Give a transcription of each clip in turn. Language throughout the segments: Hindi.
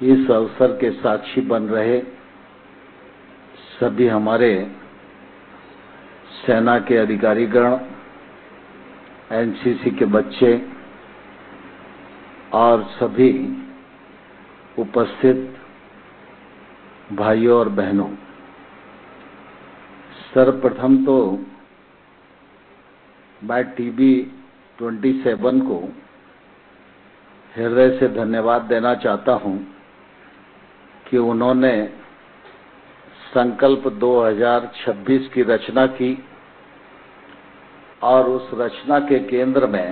इस अवसर के साक्षी बन रहे सभी हमारे सेना के अधिकारीगण, एनसीसी के बच्चे और सभी उपस्थित भाइयों और बहनों, सर्वप्रथम तो मैं TB27 को हृदय से धन्यवाद देना चाहता हूं कि उन्होंने संकल्प 2026 की रचना की और उस रचना के केंद्र में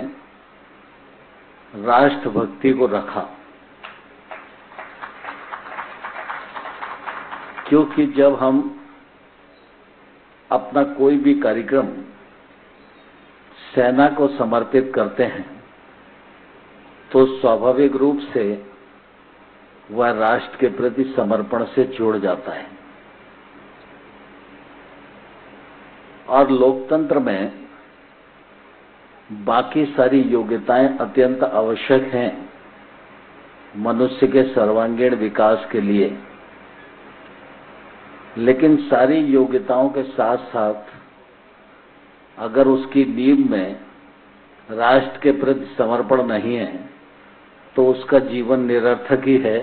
राष्ट्रभक्ति को रखा, क्योंकि जब हम अपना कोई भी कार्यक्रम सेना को समर्पित करते हैं तो स्वाभाविक रूप से वह राष्ट्र के प्रति समर्पण से जुड़ जाता है। और लोकतंत्र में बाकी सारी योग्यताएं अत्यंत आवश्यक हैं मनुष्य के सर्वांगीण विकास के लिए, लेकिन सारी योग्यताओं के साथ साथ अगर उसकी नींव में राष्ट्र के प्रति समर्पण नहीं है तो उसका जीवन निरर्थक ही है,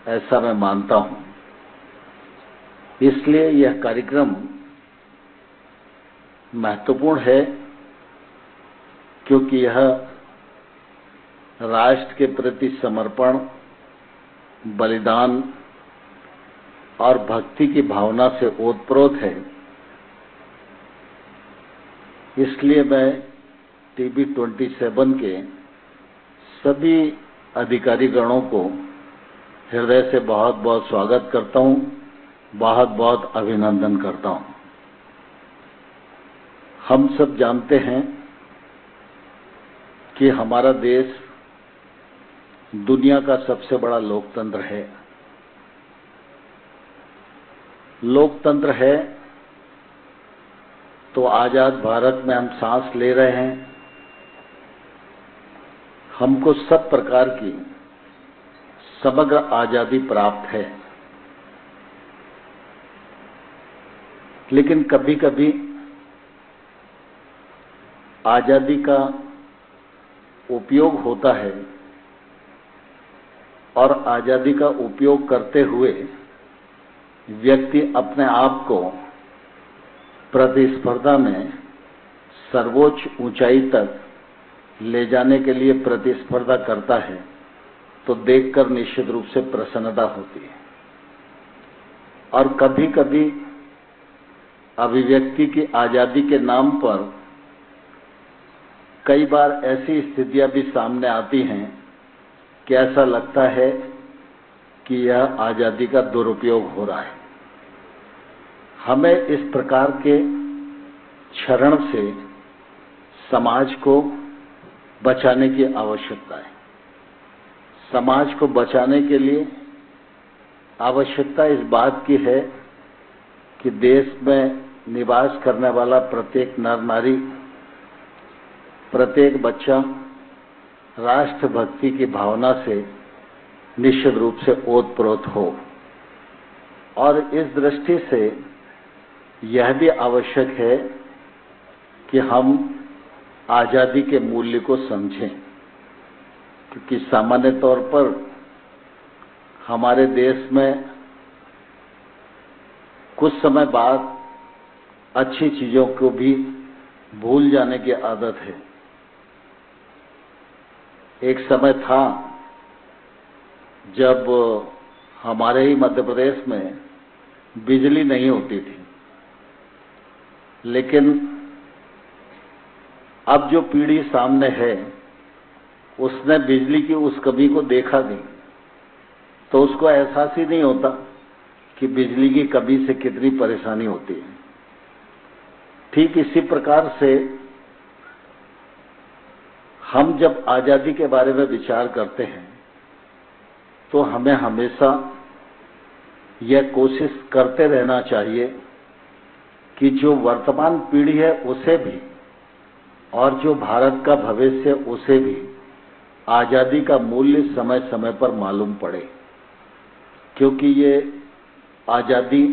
ऐसा मैं मानता हूं। इसलिए यह कार्यक्रम महत्वपूर्ण है, क्योंकि यह राष्ट्र के प्रति समर्पण, बलिदान और भक्ति की भावना से ओतप्रोत है। इसलिए मैं TB27 के सभी अधिकारीगणों को हृदय से बहुत बहुत स्वागत करता हूं, बहुत बहुत अभिनंदन करता हूं। हम सब जानते हैं कि हमारा देश दुनिया का सबसे बड़ा लोकतंत्र है। लोकतंत्र है तो आजाद भारत में हम सांस ले रहे हैं। हमको सब प्रकार की समग्र आजादी प्राप्त है, लेकिन कभी कभी आजादी का उपयोग होता है और आजादी का उपयोग करते हुए व्यक्ति अपने आप को प्रतिस्पर्धा में सर्वोच्च ऊंचाई तक ले जाने के लिए प्रतिस्पर्धा करता है, तो देखकर निश्चित रूप से प्रसन्नता होती है। और कभी कभी अभिव्यक्ति की आजादी के नाम पर कई बार ऐसी स्थितियां भी सामने आती हैं कि ऐसा लगता है कि यह आजादी का दुरुपयोग हो रहा है। हमें इस प्रकार के क्षरण से समाज को बचाने की आवश्यकता है। समाज को बचाने के लिए आवश्यकता इस बात की है कि देश में निवास करने वाला प्रत्येक नर नारी, प्रत्येक बच्चा राष्ट्रभक्ति की भावना से निश्चित रूप से ओतप्रोत हो। और इस दृष्टि से यह भी आवश्यक है कि हम आजादी के मूल्य को समझें, क्योंकि सामान्य तौर पर हमारे देश में कुछ समय बाद अच्छी चीजों को भी भूल जाने की आदत है। एक समय था जब हमारे ही मध्य प्रदेश में बिजली नहीं होती थी, लेकिन अब जो पीढ़ी सामने है उसने बिजली की उस कमी को देखा नहीं, तो उसको एहसास ही नहीं होता कि बिजली की कमी से कितनी परेशानी होती है। ठीक इसी प्रकार से हम जब आजादी के बारे में विचार करते हैं तो हमें हमेशा यह कोशिश करते रहना चाहिए कि जो वर्तमान पीढ़ी है उसे भी और जो भारत का भविष्य उसे भी आजादी का मूल्य समय समय पर मालूम पड़े। क्योंकि ये आज़ादी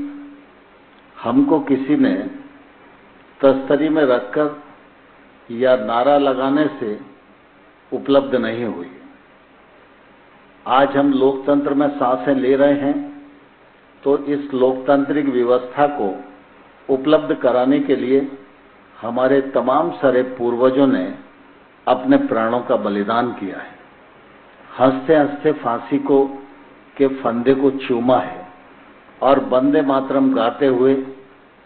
हमको किसी ने तस्तरी में रखकर या नारा लगाने से उपलब्ध नहीं हुई। आज हम लोकतंत्र में सांसें ले रहे हैं तो इस लोकतांत्रिक व्यवस्था को उपलब्ध कराने के लिए हमारे तमाम सारे पूर्वजों ने अपने प्राणों का बलिदान किया है। हंसते हंसते फांसी के फंदे को चूमा है और वंदे मातरम गाते हुए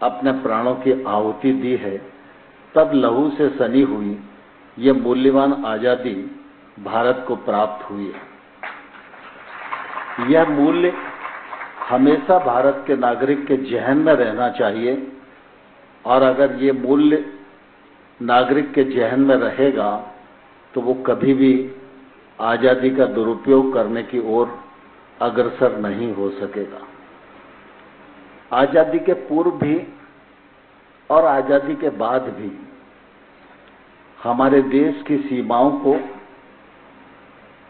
अपने प्राणों की आहुति दी है। तब लहू से सनी हुई ये मूल्यवान आजादी भारत को प्राप्त हुई है। यह मूल्य हमेशा भारत के नागरिक के जहन में रहना चाहिए और अगर ये मूल्य नागरिक के जहन में रहेगा तो वो कभी भी आजादी का दुरुपयोग करने की ओर अग्रसर नहीं हो सकेगा। आजादी के पूर्व भी और आजादी के बाद भी हमारे देश की सीमाओं को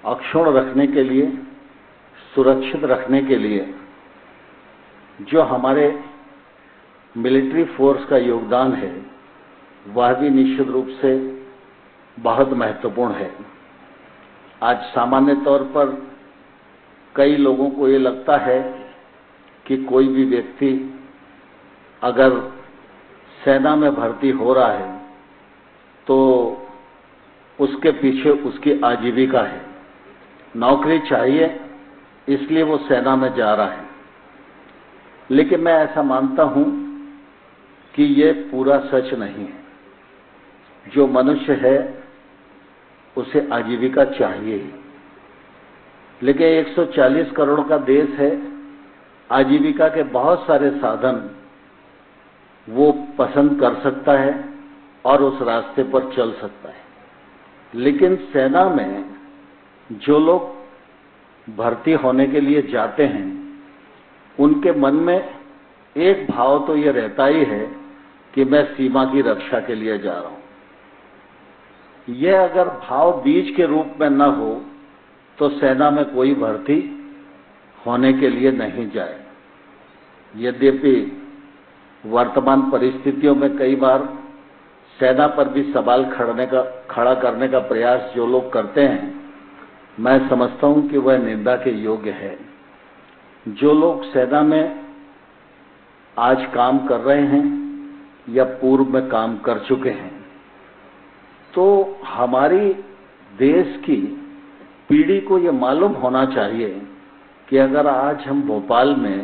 अक्षुण्ण रखने के लिए, सुरक्षित रखने के लिए जो हमारे मिलिट्री फोर्स का योगदान है वह भी निश्चित रूप से बहुत महत्वपूर्ण है। आज सामान्य तौर पर कई लोगों को ये लगता है कि कोई भी व्यक्ति अगर सेना में भर्ती हो रहा है तो उसके पीछे उसकी आजीविका है, नौकरी चाहिए इसलिए वो सेना में जा रहा है। लेकिन मैं ऐसा मानता हूं कि ये पूरा सच नहीं है। जो मनुष्य है उसे आजीविका चाहिए ही, लेकिन 140 करोड़ का देश है, आजीविका के बहुत सारे साधन वो पसंद कर सकता है और उस रास्ते पर चल सकता है। लेकिन सेना में जो लोग भर्ती होने के लिए जाते हैं उनके मन में एक भाव तो ये रहता ही है कि मैं सीमा की रक्षा के लिए जा रहा हूं। यह अगर भाव बीज के रूप में न हो तो सेना में कोई भर्ती होने के लिए नहीं जाए। यद्यपि वर्तमान परिस्थितियों में कई बार सेना पर भी सवाल खड़ा करने का प्रयास जो लोग करते हैं, मैं समझता हूं कि वह निंदा के योग्य है। जो लोग सेना में आज काम कर रहे हैं या पूर्व में काम कर चुके हैं, तो हमारी देश की पीढ़ी को ये मालूम होना चाहिए कि अगर आज हम भोपाल में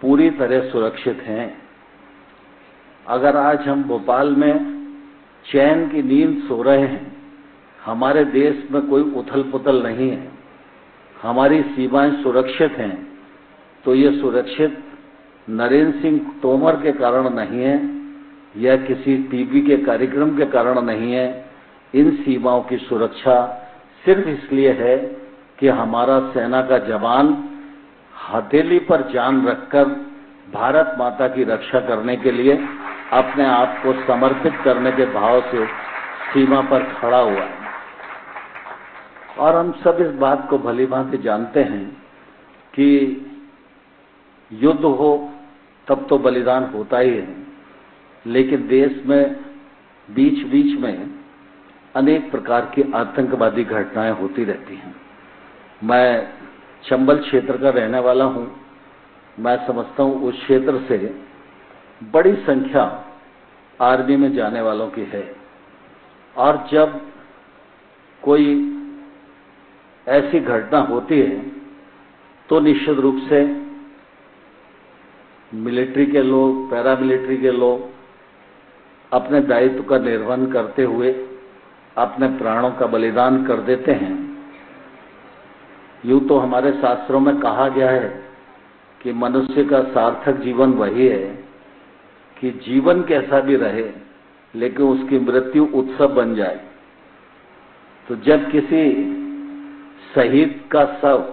पूरी तरह सुरक्षित हैं, अगर आज हम भोपाल में चैन की नींद सो रहे हैं, हमारे देश में कोई उथल पुथल नहीं है, हमारी सीमाएं सुरक्षित हैं, तो ये सुरक्षित नरेंद्र सिंह तोमर के कारण नहीं है या किसी टीवी के कार्यक्रम के कारण नहीं है। इन सीमाओं की सुरक्षा सिर्फ इसलिए है कि हमारा सेना का जवान हथेली पर जान रखकर भारत माता की रक्षा करने के लिए अपने आप को समर्पित करने के भाव से सीमा पर खड़ा हुआ है। और हम सब इस बात को भलीभांति जानते हैं कि युद्ध हो तब तो बलिदान होता ही है, लेकिन देश में बीच बीच में अनेक प्रकार की आतंकवादी घटनाएं होती रहती हैं। मैं चंबल क्षेत्र का रहने वाला हूं। मैं समझता हूं उस क्षेत्र से बड़ी संख्या आर्मी में जाने वालों की है, और जब कोई ऐसी घटना होती है तो निश्चित रूप से मिलिट्री के लोग, पैरामिलिट्री के लोग अपने दायित्व का निर्वहन करते हुए अपने प्राणों का बलिदान कर देते हैं। यूं तो हमारे शास्त्रों में कहा गया है कि मनुष्य का सार्थक जीवन वही है कि जीवन कैसा भी रहे लेकिन उसकी मृत्यु उत्सव बन जाए। तो जब किसी शहीद का शव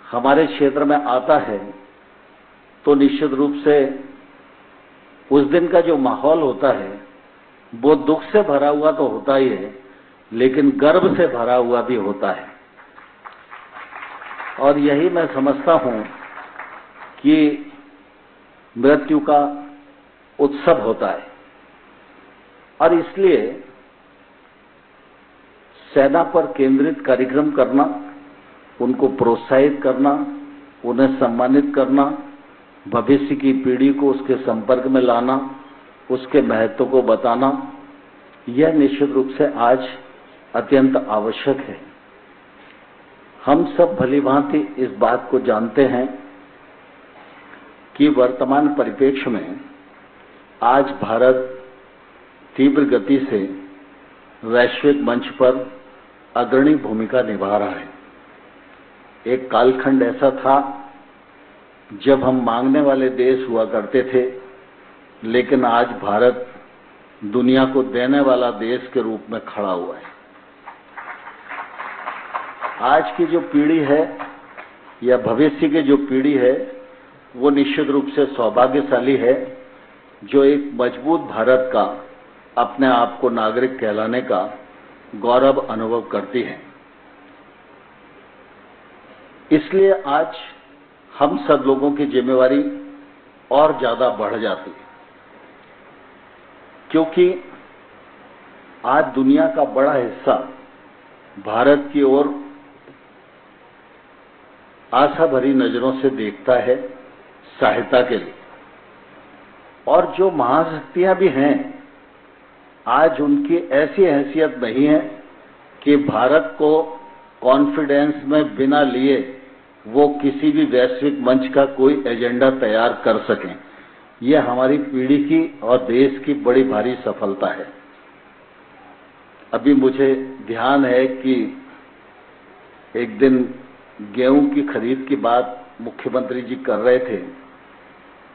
हमारे क्षेत्र में आता है तो निश्चित रूप से उस दिन का जो माहौल होता है वो दुख से भरा हुआ तो होता ही है, लेकिन गर्व से भरा हुआ भी होता है। और यही मैं समझता हूं कि मृत्यु का उत्सव होता है। और इसलिए सेना पर केंद्रित कार्यक्रम करना, उनको प्रोत्साहित करना, उन्हें सम्मानित करना, भविष्य की पीढ़ी को उसके संपर्क में लाना, उसके महत्व को बताना, यह निश्चित रूप से आज अत्यंत आवश्यक है। हम सब भलीभांति इस बात को जानते हैं कि वर्तमान परिप्रेक्ष्य में आज भारत तीव्र गति से वैश्विक मंच पर अग्रणी भूमिका निभा रहा है। एक कालखंड ऐसा था जब हम मांगने वाले देश हुआ करते थे, लेकिन आज भारत दुनिया को देने वाला देश के रूप में खड़ा हुआ है। आज की जो पीढ़ी है या भविष्य की जो पीढ़ी है वो निश्चित रूप से सौभाग्यशाली है, जो एक मजबूत भारत का, अपने आप को नागरिक कहलाने का गौरव अनुभव करती है। इसलिए आज हम सब लोगों की जिम्मेवारी और ज्यादा बढ़ जाती है, क्योंकि आज दुनिया का बड़ा हिस्सा भारत की ओर आशा भरी नजरों से देखता है सहायता के लिए। और जो महाशक्तियां भी हैं, आज उनकी ऐसी हैसियत नहीं है कि भारत को कॉन्फिडेंस में बिना लिए वो किसी भी वैश्विक मंच का कोई एजेंडा तैयार कर सकें। यह हमारी पीढ़ी की और देश की बड़ी भारी सफलता है। अभी मुझे ध्यान है कि एक दिन गेहूं की खरीद की बात मुख्यमंत्री जी कर रहे थे,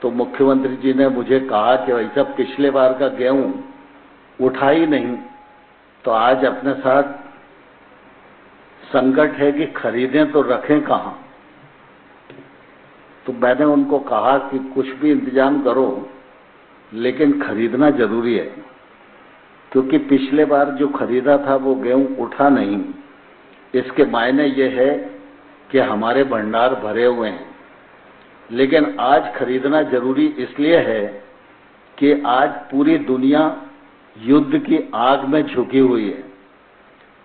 तो मुख्यमंत्री जी ने मुझे कहा कि भाई साहब, पिछले बार का गेहूं उठा ही नहीं, तो आज अपने साथ संकट है कि खरीदें तो रखें कहां। तो मैंने उनको कहा कि कुछ भी इंतजाम करो, लेकिन खरीदना जरूरी है, क्योंकि पिछले बार जो खरीदा था वो गेहूं उठा नहीं। इसके मायने ये है कि हमारे भंडार भरे हुए हैं, लेकिन आज खरीदना जरूरी इसलिए है कि आज पूरी दुनिया युद्ध की आग में झुकी हुई है।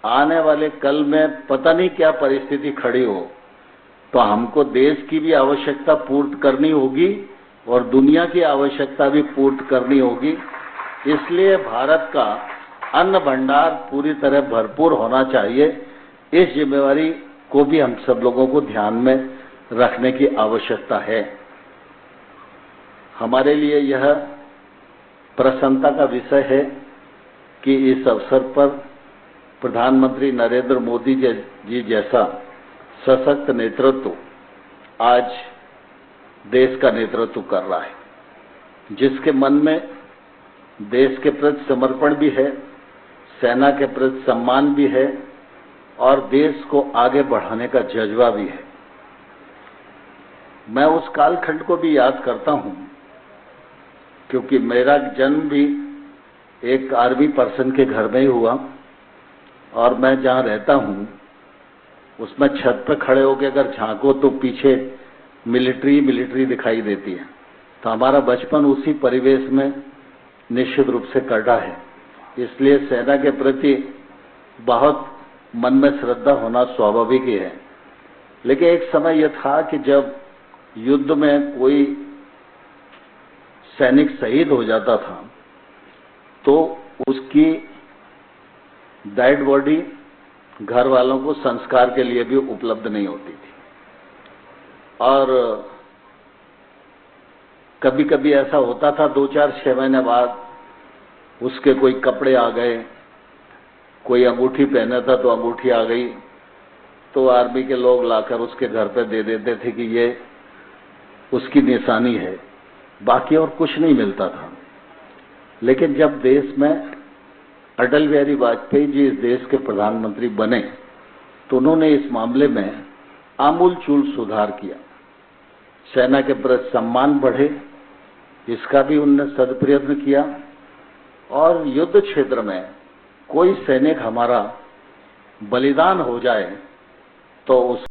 आने वाले कल में पता नहीं क्या परिस्थिति खड़ी हो, तो हमको देश की भी आवश्यकता पूर्ति करनी होगी और दुनिया की आवश्यकता भी पूर्ति करनी होगी। इसलिए भारत का अन्न भंडार पूरी तरह भरपूर होना चाहिए। इस जिम्मेवारी को भी हम सब लोगों को ध्यान में रखने की आवश्यकता है। हमारे लिए यह प्रसन्नता का विषय है कि इस अवसर पर प्रधानमंत्री नरेंद्र मोदी जी जैसा सशक्त नेतृत्व आज देश का नेतृत्व कर रहा है, जिसके मन में देश के प्रति समर्पण भी है, सेना के प्रति सम्मान भी है और देश को आगे बढ़ाने का जज्बा भी है। मैं उस कालखंड को भी याद करता हूं, क्योंकि मेरा जन्म भी एक आर्मी पर्सन के घर में ही हुआ और मैं जहां रहता हूं उसमें छत पर खड़े होकर अगर झांको तो पीछे मिलिट्री दिखाई देती है। तो हमारा बचपन उसी परिवेश में निश्चित रूप से कटा है। इसलिए सेना के प्रति बहुत मन में श्रद्धा होना स्वाभाविक ही है। लेकिन एक समय यह था कि जब युद्ध में कोई सैनिक शहीद हो जाता था तो उसकी डेड बॉडी घर वालों को संस्कार के लिए भी उपलब्ध नहीं होती थी। और कभी कभी ऐसा होता था 2-4-6 महीने बाद उसके कोई कपड़े आ गए, कोई अंगूठी पहना था तो अंगूठी आ गई, तो आर्मी के लोग लाकर उसके घर पे दे देते थे कि ये उसकी निशानी है, बाकी और कुछ नहीं मिलता था। लेकिन जब देश में अटल बिहारी वाजपेयी जी इस देश के प्रधानमंत्री बने तो उन्होंने इस मामले में आमूलचूल सुधार किया। सेना के प्रति सम्मान बढ़े, इसका भी उन्होंने सदप्रयत्न किया और युद्ध क्षेत्र में कोई सैनिक हमारा बलिदान हो जाए तो उस